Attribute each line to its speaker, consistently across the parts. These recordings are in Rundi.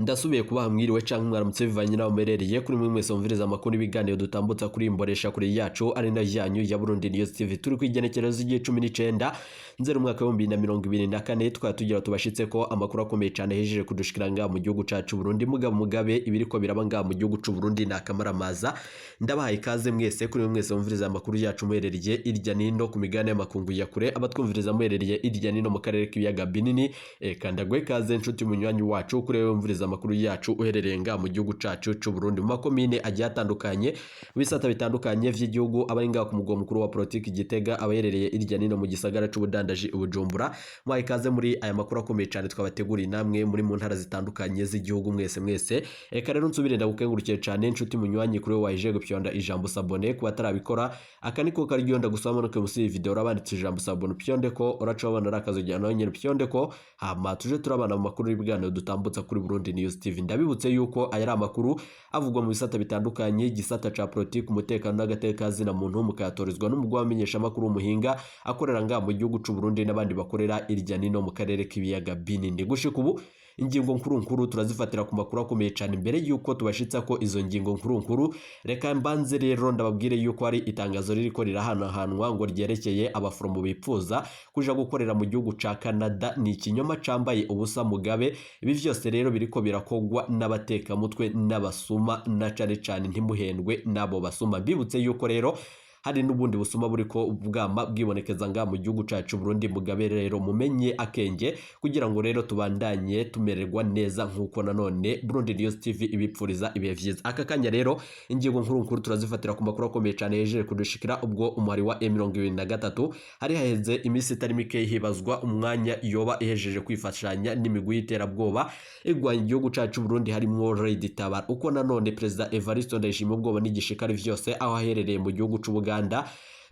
Speaker 1: Ndasubiye kubaha mwiriwe canke mwaramutse bivanye naho merereye kuri mwe mwese mumviriza amakuru ibiganiro dutambutsa kuri imboresha kuri yacu ari na yanyu ya Burundi News TV turi kwigenekerezo ry'19 nzero umwaka wa 2024 twari tugira tubashitse ko amakuru akomeye cyane hejeje kudushikira nga mu gihugu cacu Burundi mugabo mugabe ibiriko biraba nga mu gihugu c'u Burundi nakamaramaza ndabahaye ikaze mwese kuri mwe mwese mumviriza amakuru yacu muherereye irya nino ku migane y'amakungu ya kure abatwumviriza muherereye irya nino mu karere k'ibiyaga binini kandagwe kaze nshuti munywanyi wacu kuri wewe mviriza amakuru yacu uherereye nga mu gihugu cacu c'u Burundi mu makomine agiye atandukanye bisata bitandukanye vy'igihugu abari nga ku mugwa mukuru wa politiki Gitega abaherereye irya nino mu gisagara c'ubudandaji Ubujumbura mwaye ikaze muri aya makuru akomeye cyane twabateguriye namwe muri mu ntara zitandukanye z'igihugu mwese eka rero nsubire ndagukengurukire cyane nshuti munywanyi kuri we waje gupyonda ijambo sabone ku batarabikora akaniko karigionda gusoma no musi video urabanditse ijambo sabone pyonde ko uracobana rakazojyana nawe nyene pyonde ko hama tuje turabana mu makuru y'ibiganiro dutambutsa kuri Burundi News TV ndabibutse yuko aya amakuru avugwa mu bisata bitandukanye gisata ca politiki umutekano n'agateka zina muntu mukatorizwa n'umugwa wamenyesha makuru umuhinga akorera nga mu gihugu c'u Burundi n'abandi bakorera irya nino mu karere k'ibiyaga binini gushika ubu ingingo nkuru turazifatira ku makuru akomeye cyane imbere yuko tubashitsa ko izo ngingo nkuru reka mbanze rero ndababwire yuko ari itangazo ririko rirahanwa ngo ryerekeye abaforomo bipfuza kuja gukorera mu gihugu ca Canada ni ikinyoma cambaye ubusa mugabe ibi vyose rero biriko birakogwa n'abateka mutwe n'abasuma na cane ntimuhendwe nabo basuma bibutse yuko rero hari n'ubundi busuma buriko bwama bwibonekeza nga mu gihugu cacu Burundi mugabe rero mumenye akenge kugira ngo rero tubandanye tumererwa neza nkuko nanone Burundi News TV ibipfuriza ibihe vyiza aka kanya rero ingingo nkuru turazifatira ku makuru akomeye cyane hejeje kudushikira ubwo umwari wa M23 hari haheze imisi itari mike hibazwa umwanya yoba ihejeje kwifashanya n'imigwi y'iterabwoba igwanya igihugu cacu Burundi harimwo Red Tabara uko nanone President Evariste Ndayishimiye ubwoba n'igishikari vyose aho aherereye mu gihugu c'u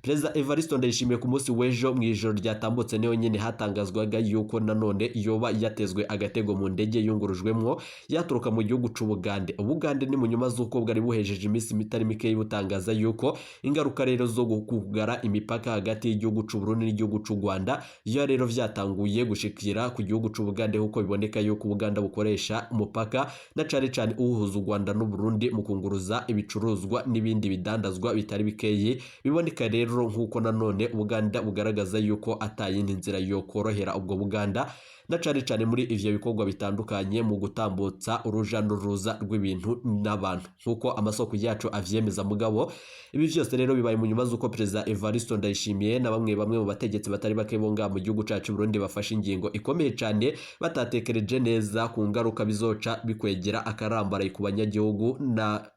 Speaker 1: Perezida Evariste Ndayishimiye ku munsi w'ejo mu ijoro ryatambutse niyo nyene hatangazwaga yuko nanone yoba yatezwe agatego mu ndege yungurujwemwo yaturuka mu gihugu c'Ubugande. Ubugande ni mu nyuma z'uko bwari buhejeje imisi mitari mike y'ubutangaza yuko ingaruka rero zo kugara imipaka hagati y'igihugu c'u Burundi n'igihugu c'u Rwanda yo rero vyatanguye gushikira ku gihugu c'Ubugande huko biboneka yuko Ubuganda bukoresha umupaka na cane uhuza u Rwanda n'u Burundi mu kunguruza ibicuruzwa n'ibindi bidandazwa bitari bikeye biboneka rero nkuko nanone Uganda bugaragaza yuko atayindi nzira yo korohera ubwo Buganda na cane muri ivyo bikorwa bitandukanye mu gutambutsa uruja n'uruza rw'ibintu n'abantu nkuko amasoko yacu avyemeza mugabo ibi vyose rero bibaye mu nyuma z'uko President Evariste Ndayishimiye na bamwe mu bategetsi batari bake bonga mu gihugu cacu Burundi bafashe ingingo ikomeye cyane batatekereje neza ku ngaruka bizoca bikwegera akarambaraye ku banyagihugu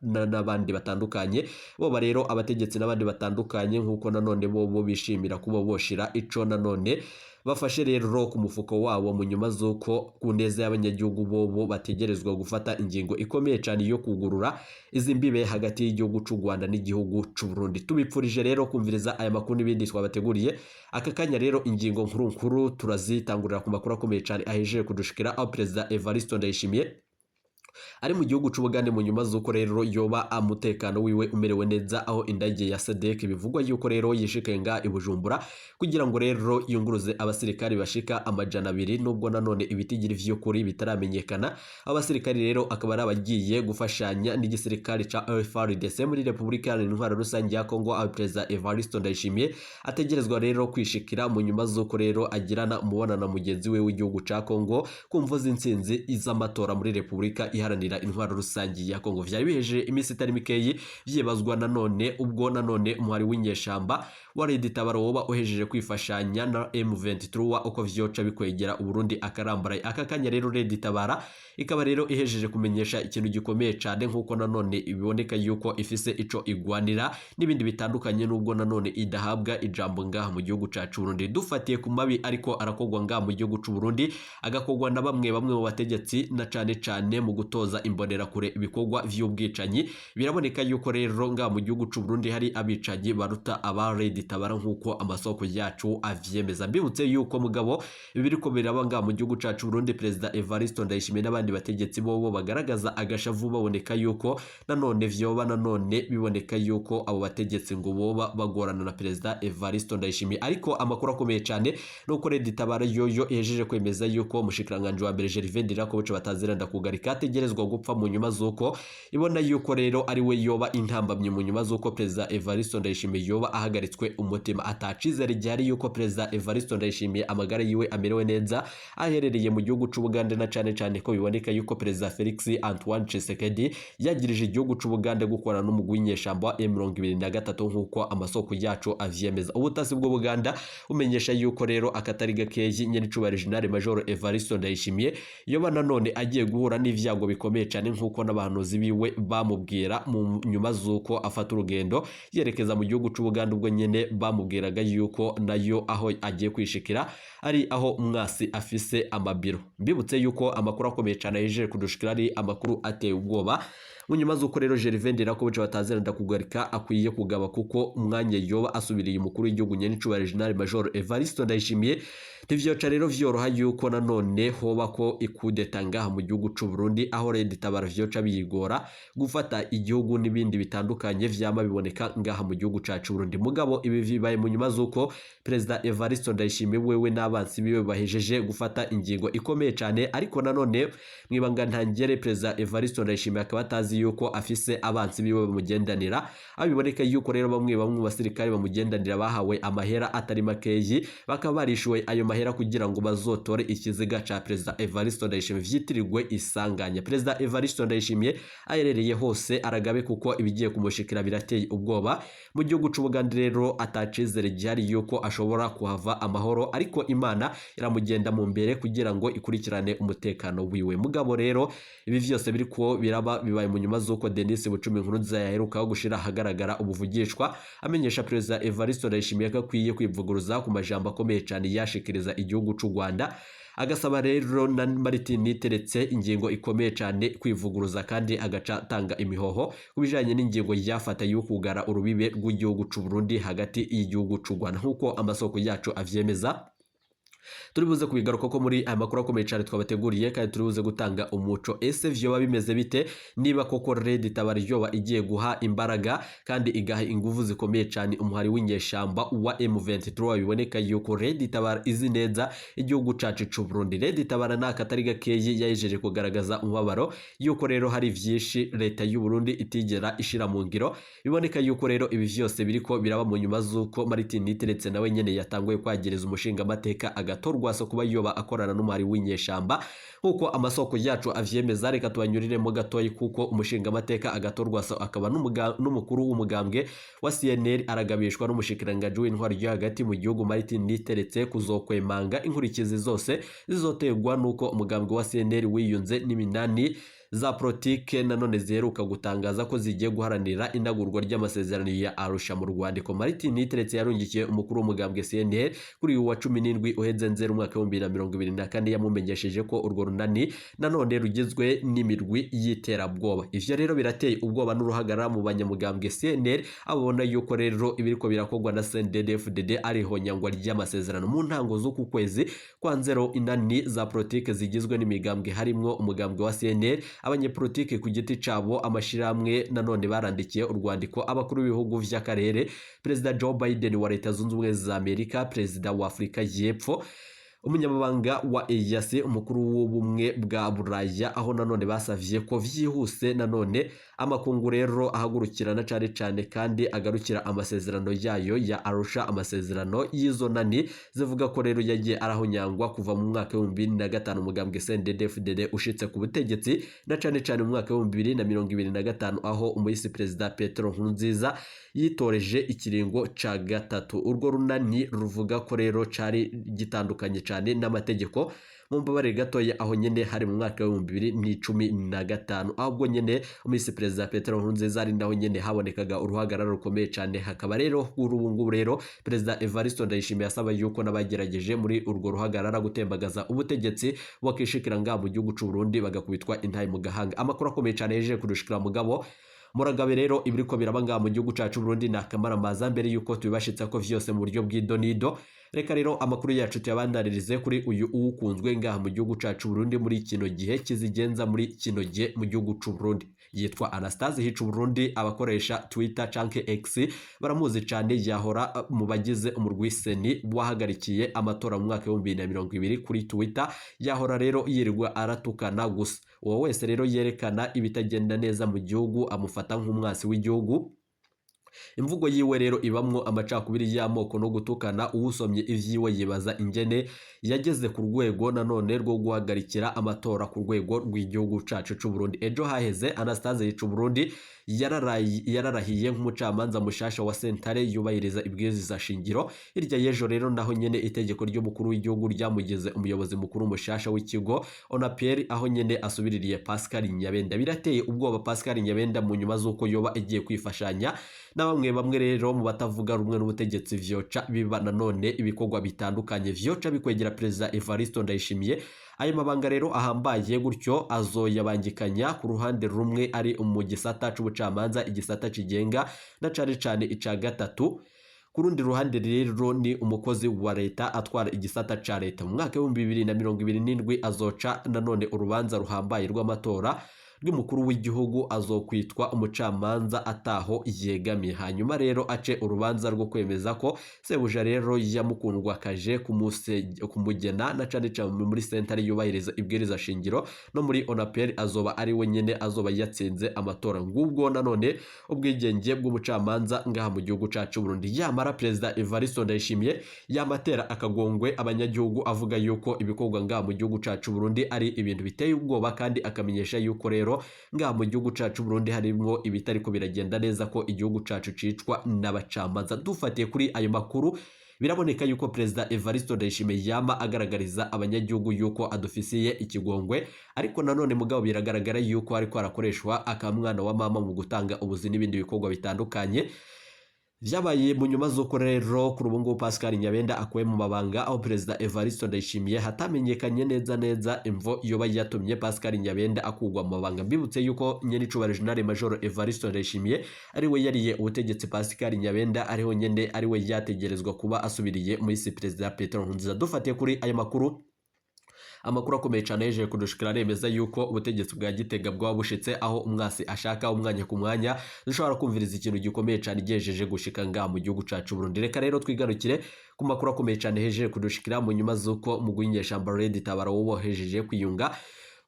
Speaker 1: n'abandi batandukanye bo rero abategetsi n'abandi batandukanye nkuko nanone bo bishimira kuba boshira ico nanone bafashe rero ku mufuko wabo mu nyuma z'uko ku neza y'abanyagihugu bo bategerezwa gufata ingingo ikomeye cyane yo kugurura izi mbibe hagati y'igihugu c'u Rwanda n'igihugu c'u Burundi tubipfurije rero kumviriza aya makuru n'ibindi twabateguriye aka kanya rero ingingo nkuru turazitangurira ku makuru akomeye cyane ahejeje kudushikira aho President Evariste Ndayishimiye ari mu gihugu c'Ubugande mu nyuma z'uko rero yoba umutekano wiwe umerewe neza aho indege ya SADC bivugwa yuko rero yishikaye nga ibujumbura kugira ngo rero yunguruze abasirikari bashika amajana 2 nubwo nanone ibitigiri vy'ukuri bitaramenyekana abasirikari rero akaba ari abagiye gufashanya n'igisirikari ca FARDC muri Republika Iharanira Rusange ya Kongo aho President Evariste Ndayishimiye ategerezwa rero kwishikira mu nyuma z'uko rero agirana umubonano mugenzi we w'igihugu ca Kongo kumvo z'intsinzi iz'amatora muri Republika Iharanira Intwaro Rusange ya Kongo vyari biheje imisi itari mikeyi vyibazwa nanone ubwo nanone umwari w'inyeshamba wa Red Tabara woba uhejeje kwifashanya na M23 uko vyoca bikwegera Uburundi akarambaraye aka kanya rero Red Tabara ikaba rero ihejeje kumenyesha ikintu gikomeye cyane nkuko nanone iboneka yuko ifise ico igwanira n'ibindi bitandukanye nubwo nanone idahabwa ijambo ngaha mu gihugu cacu Burundi dufatiye ku mabi ariko arakogwa ngaha mu gihugu c'u Burundi agakogwa na bamwe mu bategetsi na cane mu gutoza imbonera kure ibikorwa vy'ubwicanyi biraboneka yuko rero ngaha mu gihugu c'u Burundi hari abicanyi baruta aba Red Tabara nkuko amasoko yacu avyemeza mbibutse yuko mugabo ibiriko biraba ngaha mu gihugu cacu Burundi President Evariste Ndayishimiye n'abandi bategetsi bo bagaragaza agashavu baboneka yuko nanone vyoba nanone biboneka yuko abo bategetsi ngo boba bagorana na President Evariste Ndayishimiye ariko amakuru akomeye cyane nuko Red Tabara yoyo ihejeje kwemeza yuko umushikiranganje wa mbere Gervais Ndirakobuca bataziranda kugarika ategereje ategerezwa gupfa mu nyuma z'uko ibona yuko rero ari we yoba intambamye mu nyuma z'uko Perezida Evariste Ndayishimiye yoba ahagaritswe umutima. Atacizere gihari yuko Perezida Evariste Ndayishimiye amagara yiwe amerewe neza aherereye mu gihugu c'Ubugande, na cane cane ko biboneka yuko Perezida Felix Antoine Tshisekedi yagirije igihugu c'Ubugande gukorana n'umugwi w'inyeshamba wa M23 nk'uko amasoko yacu avyemeza. Ubutasi bwo Buganda umenyesha yuko rero akatari gakeyi nyenicubahiro General Major Evariste Ndayishimiye yoba nanone agiye guhura n'ivyago bikomeye cyane nk'uko n'abahanuzi biwe bamubwira mu nyuma z'uko afata urugendo yerekeza mu gihugu c'Ubuganda. Ubwo nyene bamubwiraga yuko nayo aho agiye kwishikira ari aho umwasi afise amabiro. Mbibutse yuko amakuru akomeye cyane yejeje kudushikira ari amakuru ateye ubwoba mu nyuma z'uko rero Gervais Ndirakobuca batazeranda kugarika akwiye kugaba kuko umwanya yoba asubiriye umukuru w'igihugu nyenicubahiro General Major Evariste Ndayishimiye. Ntivyoca rero vyoroha yuko nanone hoba ko ikudeta ngaha mu gihugu c'u Burundi, aho Red Tabara vyoca biyigora gufata igihugu n'ibindi bitandukanye vyama biboneka ngaha mu gihugu cacu Burundi. Mugabo ibi vibaye mu nyuma z'uko Perezida Evariste Ndayishimiye wewe n'abansi biwe bahejeje gufata ingingo ikomeye cyane, ariko nanone mwibanga ntangere Perezida Evariste Ndayishimiye akaba atazi yuko afise abansi biwe bamugendanira. Abiboneka yuko rero bamwe mu basirikare bamugendanira bahawe amahera atari makeyi, bakaba barishuwe ayo mahera kugira ngo bazotore ikiziga ca Perezida Evariste Ndayishimiye vyitirirwe isanganya. Perezida Evariste Ndayishimiye ayerereye hose aragabe kuko ibigiye kumushikira birateye ubwoba. Mu gihugu c'Ubugande rero atacizere gihari yuko ashobora kuhava amahoro, ariko Imana iramugenda mu mbere kugira ngo ikurikirane umutekano wiwe. Mugabo rero ibi vyose biriko biraba bibaye mu nyuma z'uko Denis Bucumi Nkurunziza yaherukaho gushira ahagaragara ubuvugishwa amenyesha Perezida Evariste Ndayishimiye ko akwiye kwivuguruza ku majambo akomeye cyane yashikiriza igihugu c'u Rwanda. Agasaba rero na Martin Niteretse ingingo ikomeye cyane kwivuguruza kandi agaca tanga imihoho kubijanye n'ingingo yafata y'ukugara urubibe rw'igihugu c'u Burundi hagati y'igihugu c'u Rwanda nk'uko amasoko yacu avyemeza. Turibuze kubigaruka ko muri aya makuru akomeye cyane twabateguriye, kandi turibuze gutanga umuco ese vyoba bimeze bite, niba koko Red Tabara yoba igiye guha imbaraga kandi igaha ingufu zikomeye cyane umuhari w'inyeshamba wa M23. Biboneka yuko Red Tabara izi neza igihugu cacu c'u Burundi. Red Tabara nakatari gakeyi yajeje kugaragaza umubabaro yuko rero hari vyinshi leta y'u Burundi itigera ishira mu ngiro. Biboneka yuko rero ibi vyose biriko biraba mu nyuma z'uko Martin Niteretse nawe nyene yatanguye kwagereza umushinga amateka agatorwaso kuba yoba akorana n'umwari w'inyeshamba nkuko amasoko yacu avyemeza. Reka tubanyuriremo gatoyi kuko umushinga amateka agatorwaso akaba n'umukuru w'umugambwe wa CNL aragabishwa n'umushikiranganje w'intwari yo hagati mu gihugu Martin Niteretse kuzokwemanga inkurikizi zose zizotegwa nuko umugambwe wa CNL wiyunze n'iminani za politike nanone ziheruka gutangaza ko zigiye guharanira inagurwa ry'amasezerano ya Arusha mu Rwandiko. Martin Niteretse yarungikiye umukuru w'umugambwe CNL kuri uwa 17 uheze Nzeri umwaka wa 2024 yamumenyesheje ko urwo runani nanone rugizwe n'imirwi y'iterabwoba. Ivyo rero birateye ubwoba n'uruhagarara mu banyamugambwe CNL, abona yuko rero ibiriko birakogwa na CNDD-FDD ariho nyangwa ry'amasezerano mu ntango z'uku kwezi kwa Nzero. Inani za politike zigizwe n'imigambwe harimwo umugambwe wa CNL, abanyepolitike ku giti cabo, amashiramwe nanone barandikiye urwandiko abakuru b'ibihugu vy'akarere, Perezida Joe Biden wa Leta Zunze Ubumwe za Amerika, Perezida wa Afrika y'Epfo, umunyamabanga wa EAC, umukuru w'ubumwe bwa Buraya, aho nanone basavye ko vyihuse nanone amakungu rero ahagurukirana cane kandi agarukira amasezerano yayo ya Arusha. Amasezerano y'izo nani zivuga ko rero yagiye arahonyangwa kuva mu mwaka wa 2005 umugambwe CNDD-FDD ushitse ku butegetsi, na cane mu mwaka wa 2025 aho umuyisi Perezida Petero Nkurunziza yitoreje ikiringo ca gatatu. Urwo runani ruvuga ko rero cari gitandukanye cyane n'amategeko mu mbabare gatoya, aho nyene hari mu mwaka wa 2015 ahubwo nyene umuyisi Perezida Petero Nkurunziza ari naho nyene habonekaga uruhagarara rukomeye cyane. Hakaba rero urubungu rero Perezida Evariste Ndayishimiye asaba yuko nabagerageje muri urwo ruhagarara gutembagaza ubutegetsi bakishikira nga mu gihugu c'u Burundi bagakubitwa intayi mu gahanga. Amakuru akomeye cyane yeje kudushikira mugabo muragabe rero ibiriko biraba nga mu gihugu cacu Burundi nakamara maza mbere yuko tubibashitsa ko vyose mu buryo bw'idonido. Reka rero amakuru yacu tuyabandaririze kuri uyu ukunzwe ngaha mu gihugu cacu Burundi muri kino gihe kizigenza muri kino gihe mu gihugu c'u Burundi, yitwa Anastase Hicu Burundi. Abakoresha Twitter canke X baramuzi cyane, yahora mu bagize umurwiseni wahagarikiye amatora mu mwaka wa 2020 kuri Twitter. Yahora rero yirirwa aratukana gusa. Uwo wese rero yerekana ibitagenda neza mu gihugu amufata nk'umwasi w'igihugu. Imvugo yiwe rero ibamwo amacakubiri y'amoko no gutukana. Uwusomye ivyiwe yibaza ingene yageze ku rwego nanone rwo guhagarikira amatora ku rwego rw'igihugu cacu c'u Burundi. Ejo haheze Anastase Hicu Burundi yararahiye nk'umucamanza mushasha wa sentare yubahiriza ibwiriza shingiro. Hirya y'ejo rero naho nyene itegeko ry'umukuru w'igihugu ryamugeze umuyobozi mukuru mushasha w'ikigo ONAPR, aho nyene asubiririye Pascal Nyabenda. Birateye ubwoba Pascal Nyabenda mu nyuma z'uko yoba igiye kwifashanya na bamwe rero mu batavuga rumwe n'ubutegetsi vyoca biba nanone ibikorwa bitandukanye vyoca bikwegera Perezida Evariste Ndayishimiye. Ayo mabanga rero ahambaye gutyo azoyabangikanya ku ruhande rumwe ari mu gisata c'ubucamanza, igisata kigenga na cane ica gatatu. Ku rundi ruhande rero ni umukozi wa leta atwara igisata ca leta. Mu mwaka wa 2027 azoca nanone urubanza ruhambaye rw'amatora rw'umukuru w'igihugu, azokwitwa umucamanza ataho yegamiye. Hanyuma rero ace urubanza rwo kwemeza ko sebuja rero yamukundwakaje kumugena na cane muri sentare yubahiriza ibwiriza shingiro no muri ONAPR azoba ari we nyene azoba yatsinze amatora. Ngubwo nanone ubwigenge bw'umucamanza ngaha mu gihugu cacu Burundi. Yamara Perezida Evariste Ndayishimiye yamatera akagongwe abanyagihugu avuga yuko ibikorwa ngaha mu gihugu cacu Burundi ari ibintu biteye ubwoba, kandi akamenyesha yuko rero ngaha mu gihugu cacu Burundi harimwo ibitariko biragenda neza, ko igihugu cacu cicwa n'abacamanza. Dufatiye kuri ayo makuru biraboneka yuko Perezida Evariste Ndayishimiye yama agaragariza abanyagihugu yuko adufisiye ikigongwe, ariko nanone mugabo biragaragara yuko ariko arakoreshwa akamwana wa mama mu gutanga ubuzi n'ibindi bikorwa bitandukanye. Vyabaye mu nyuma z'uko rero kuri ubu ngubu Pascal Nyabenda akuwe mu mabanga, aho Perezida Evariste Ndayishimiye hatamenyekanye neza imvo yoba yatumye Pascal Nyabenda akugwa mu mabanga. Mbibutse yuko nyene icubahiro General Major Evariste Ndayishimiye ari we yariye ubutegetsi Pascal Nyabenda, ariho nyene ari we yategerezwa kuba asubiriye muri Perezida Petero Nkurunziza. Dufatiye kuri ayo makuru, amakuru akomeye cyane yeje kudushikira aremeza yuko ubutegetsi bwa Gitega bwaba bushitse, aho umwasi ashaka umwanya ku mwanya. Dushobora kumviriza ikintu gikomeye cyane gejeje gushika ngaha mu gihugu cacu Burundi. Reka rero twigarukire ku makuru akomeye cyane hejeje kudushikira mu nyuma z'uko mugwi nyeshamba Red Tabara wobo hejeje kwiyunga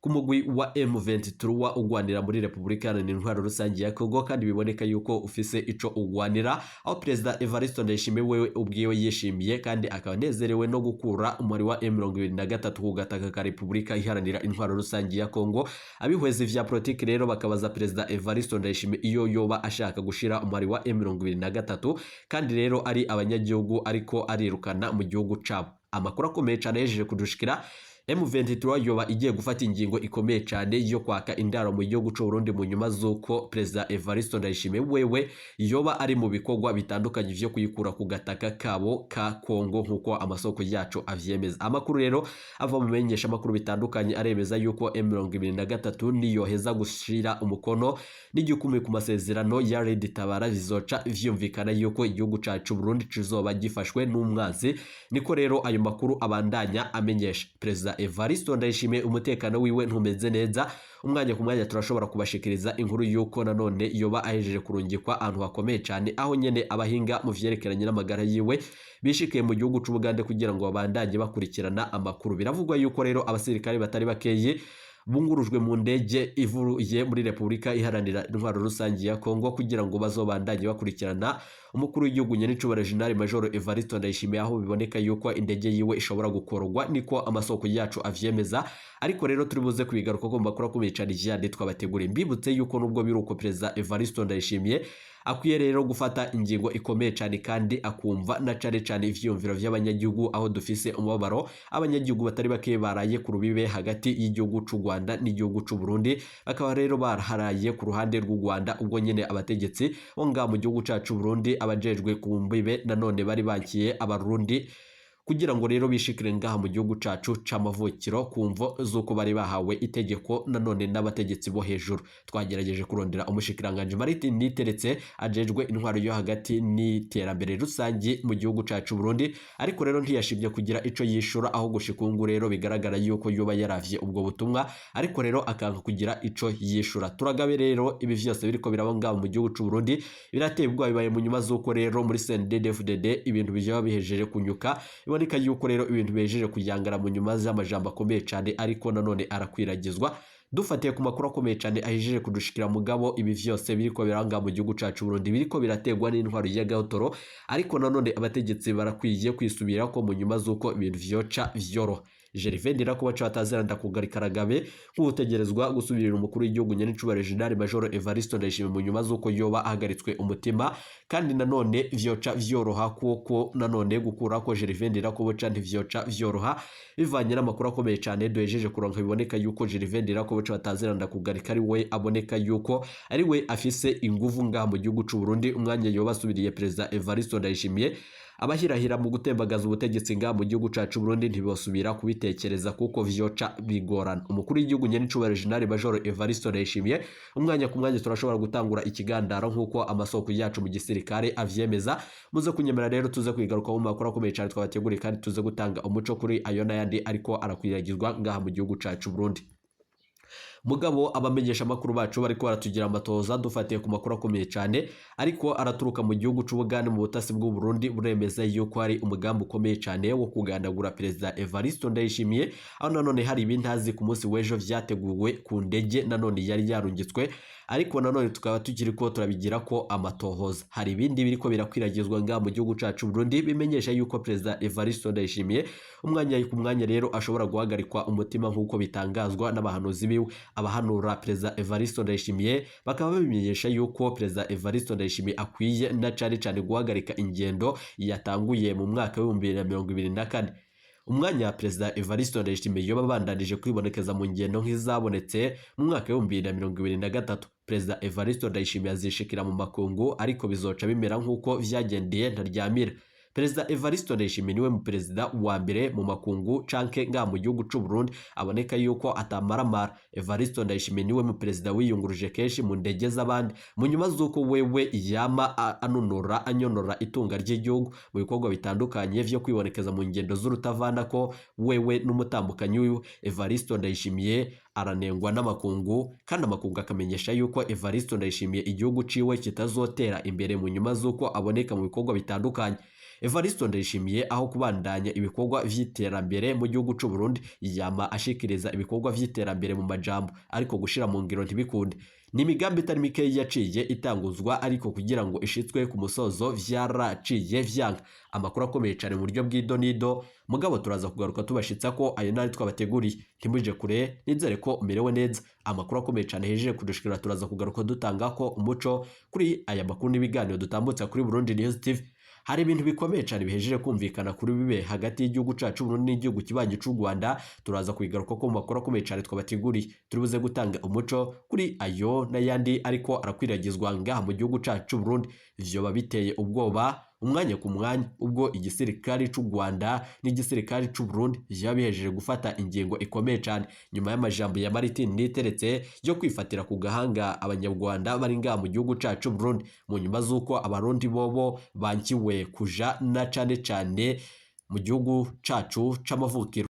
Speaker 1: ku mugwi wa M23 ugwanira muri Repubulika Iharanira Intwaro Rusange ya Kongo, kandi biboneka yuko ufise ico ugwanira, aho Perezida Evariste Ndayishimiye wewe ubwiwe yishimiye kandi akaba nezerewe no gukura umuri wa M23 ku gataka ka Repubulika Iharanira Intwaro Rusange ya Kongo. Abihwezi vya politiki rero bakabaza Perezida Evariste Ndayishimiye iyo yoba ashaka gushira umuri wa M23, kandi rero ari abanyagihugu ariko arirukana mu gihugu cabo. Amakuru akomeye cyane yejeje kudushikira M23 yoba igiye gufata ingingo ikomeye cyane yo kwaka indaro mu gihugu c'u Burundi mu nyuma z'uko Perezida Evariste Ndayishimiye wewe yoba ari mu bikorwa bitandukanye vyo kuyikura ku gataka kabo ka Kongo nkuko amasoko yacu avyemeza. Amakuru rero ava mu menyesha makuru bitandukanye aremeza yuko M23 niyo heza gushira umukono n'igikumi ku masezerano ya Red Tabara bizoca vyumvikana yuko igihugu cacu Burundi kizoba gifashwe n'umwanzi. Niko rero ayo makuru abandanya amenyesha. Perezida Evariste Ndayishimiye umutekano wiwe ntumeze neza. Umwanya ku mwanya turashobora kubashikiriza inkuru yuko nanone yoba ahejeje kurungikwa ahantu hakomeye cyane, aho nyene abahinga mu vyerekeranye n'amagara yiwe bishikiye mu gihugu c'u Bugande kugira ngo babandanye bakurikirana amakuru. Biravugwa yuko rero abasirikare batari bakeye bungurujwe mu ndege ivuye muri Repubulika Iharanira Intwaro Rusange ya Kongo kugira ngo bazobandanye bakurikirana umukuru w'igihugu nyene icubahiro General Major Evariste Ndayishimiye, aho biboneka yuko indege yiwe ishobora gukorwa, niko amasoko yacu avyemeza. Ariko rero turi buze kubigaruka ko makuru akomeye cyane yandi twabateguriye. Mbibutse yuko nubwo biruko Perezida Evariste Ndayishimiye akwiye rero gufata ingingo ikomeye cyane kandi akumva na cane ivyumviro vy'abanyagihugu, aho dufise umubabaro abanyagihugu batari bake baraye ku rubibe hagati y'igihugu c'u Rwanda n'igihugu c'u Burundi, bakaba rero baraharaye ku ruhande rw'u Rwanda, ubwo nyene abategetsi bo nga mu gihugu cacu Burundi abajejwe ku mbibe nanone bari bakiye abarundi kugira ngo rero bishikire ngaha mu gihugu cacu c'amavukiro kumvo zuko bari bahawe itegeko nanone n'abategetsi bo hejuru. Twagerageje kurondera umushikiranganje Martin Niteretse ajejwe intwaro yo hagati n'iterambere rusangi mu gihugu cacu Burundi, ariko rero ntiyashimye kugira ico yishura, aho gushikungu rero bigaragara yuko yoba yaravye ubwo butumwa, ariko rero akanka kugira ico yishura. Turagabe rero ibi vyose biriko biraba ngaha mu gihugu c'u Burundi birateye ubwoba, bibaye mu nyuma zuko rero muri CNDD-FDD ibintu bijya bihejeje kunyuka, iboneka yuko rero ibintu bejeje kuyangara mu nyuma z'amajambo akomeye cyane, ariko nanone arakwiragizwa. Dufatiye ku makuru akomeye cyane ahejeje kudushikira mugabo, ibi vyose biriko biranga mu gihugu cacu Burundi biriko birategwa n'intwaro ya Gahotoro, ariko nanone abategetsi barakwiye kwisubira ko mu nyuma zuko ibintu vyoca vyoroha. Gervais Ndirakobaca bataziranda kugarika Ragabe nk'utegerezwa gusubirira umukuru w'igihugu nyenicubahiro General Major Evariste Ndayishimiye mu nyuma zuko yoba ahagaritswe umutima, kandi nanone vyoca vyoroha kuko nanone gukura ko Gervais Ndirakobaca ntivyoca vyoroha, bivanye n'amakuru akomeye cyane duhejeje kuronka. Biboneka yuko Gervais Ndirakobaca bataziranda kugarika ari we aboneka yuko ari we afise inguvu ngaha mu gihugu c'u Burundi, umwanya yoba asubiriye Perezida Evariste Ndayishimiye. Abahirahira mu gutembagaza ubutegetsi ngaha mu gihugu cacu Burundi ntibosubira kubitekereza kuko vyoca bigorana. Umukuru w'igihugu nyenicubahiro General Major Evariste Ndayishimiye, umwanya ku mwanya turashobora gutangura ikigandaro nk'uko amasoko yacu mu gisirikare avyemeza. Muze kunyemera rero tuze kwigaruka mu makuru akomeye cyane twabateguriye, kandi tuze gutanga umuco kuri ayo n'ayandi ariko arakwiragizwa ngaha mu gihugu cacu Burundi. Mugabo abamenyesha makuru bacu bariko baratugira amatoza dufatiye ku makuru akomeye cyane ariko araturuka mu gihugu c'Ubugande mu butasi bw'u Burundi, buremeza yuko hari umugambi ukomeye cyane wo kugandagura Perezida Evariste Ndayishimiye, aho nanone hari ibintazi ku munsi w'ejo vyateguwe ku ndege nanone yari yarungitswe, ariko nanone tukaba tukiriko turabigira ko amatohoza. Hari ibindi biriko birakwiragizwa ngaha mu gihugu cacu Burundi bimenyesha yuko Perezida Evariste Ndayishimiye umwanya ku mwanya rero ashobora guhagarikwa umutima nk'uko bitangazwa n'abahanuzi biwe. Abahanura Perezida Evariste Ndayishimiye bakaba babimenyesha yuko Perezida Evariste Ndayishimiye akwiye na cyane guhagarika ingendo yatanguye mu mwaka wa 2024. Umwanya Perezida Evariste Ndayishimiye yoba bandanije kwibonekeza mu ngendo nk'izabonetse mu mwaka wa 2023. Perezida Evariste Ndayishimiye azishikira mu makungu, ariko bizoca bimera nk'uko vyagendeye ntaryamira. Perezida Evariste Ndayishimiye niwe mu perezida wa mbere mu makungu canke ngaha mu gihugu c'u Burundi aboneka yuko atamaramara. Evariste Ndayishimiye niwe mu perezida wiyunguruje kenshi mu ndege z'abandi, mu nyuma zuko wewe yama anyonora itunga ry'igihugu mu bikorwa bitandukanye vyo kwibonekeza mu ngendo z'urutavana ko wewe n'umutambukanyi wiwe. Evariste Ndayishimiye aranengwa n'amakungu, kandi amakungu akamenyesha yuko Evariste Ndayishimiye igihugu ciwe kitazotera imbere mu nyuma zuko aboneka mu bikorwa bitandukanye. Evariste Ndayishimiye aho kubandanya ibikorwa vy'iterambere mu gihugu c'u Burundi yama ashikiriza ibikorwa vy'iterambere mu majambo, ariko gushira mu ngiro ntibikunde. Ni imigambi itari mikeyi yaciye itanguzwa, ariko kugira ngo ishitswe ku musozo vyaraciye vyanga. Amakuru akomeye cyane mu buryo bw'idonido, mugabo turaza kugaruka tubashitsa ko ayo nari twabateguriye. Ntimuje kure, nizere ko umerewe neza. Amakuru akomeye cyane hejeje kudushikira turaza kugaruka dutanga ko umuco kuri aya makuru n'ibiganiro dutambutsa kuri Burundi News TV. Hari ibintu bikomeye cyane bihejeje kumvikana kuri bibe hagati y'igihugu cacu Burundi n'igihugu kibanyi c'u Rwanda. Turaza kwigaruka ko mu makuru akomeye cyane twabateguriye, turibuze gutanga umuco kuri ayo n'ayandi ariko arakwiragizwa ngaha mu gihugu cacu Burundi. Vyoba biteye ubwoba umwanya ku mwanya ubwo igisirikare c'u Rwanda n'igisirikare c'u Burundi vyabihejeje gufata ingingo ikomeye cyane nyuma y'amajambo ya Martin Niteretse yo kwifatira ku gahanga abanyarwanda bari ngaha mu gihugu cacu Burundi, mu nyuma zuko abarundi bobo bankiwe kuja na cyane mu gihugu cacu c'amavukiro.